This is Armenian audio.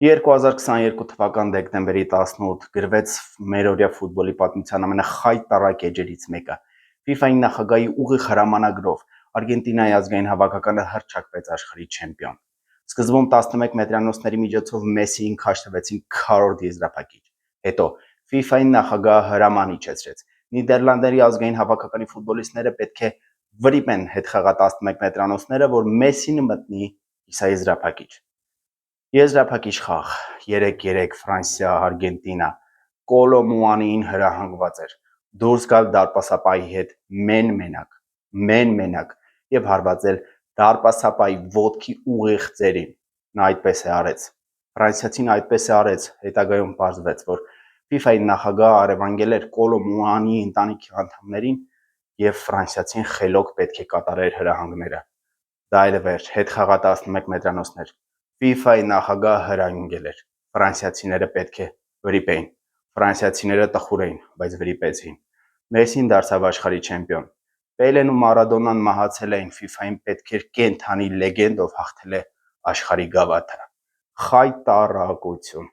2022 թվական դեկտեմբերի 18 գրվեց մերօրյա ֆուտբոլի պատմության ամենախայտառակ էջերից մեկը։ FIFA-ի նախագահի ուղիղ հրամանագրով Արգենտինայի ազգային հավաքականը հռչակվեց աշխարհի չեմպիոն։ Սկզբում 11 մետրանոցների միջոցով Մեսսիին քաշտվեցին քառորդ եզրափակիչ։ Հետո FIFA-ի նախագահը հրաման իջեցրեց։ Նիդերլանդների ազգային հավաքականի ֆուտբոլիստները պետք է վրիպեն հետխաղա 11 մետրանոցները, որ Մեսսին մտնի կիսաեզրափակիչ։ Եզրափակիչ խաղ 3-3 Ֆրանսիա, Արգենտինա, Կոլոմուանիին հրահանգված էր դուրս գալ դարպասապահի հետ մեն-մենակ եւ հարվածել դարպասապահի ոտքի ուղիղ ծերին։ Նա այդպես է արեց։ Ֆրանսիացին այդպես է արեց, հետագայում պարզվեց, որ FIFA-ի նախագահը առևանգել էր Կոլոմուանիի ընտանիքի անդամներին եւ ֆրանսիացին խելոք պետք է կատարեր հրահանգները։ Դա այլ վերջ, հետխաղա 11 մետրանոցներ։ FIFA-ի նախագահը հրահանգել էր։ Ֆրանսիացիները պետք է վրիպեին։ Ֆրանսիացիները տխուր էին, բայց վրիպեցին։ Մեսսին դարձավ աշխարհի չեմպիոն։ Պելեն ու Մարադոնան մահացել էին, FIFA-ին պետք էր կենթանի լեգենդ, ով հաղթել է աշխարհի գավաթը։ Խայտառակություն։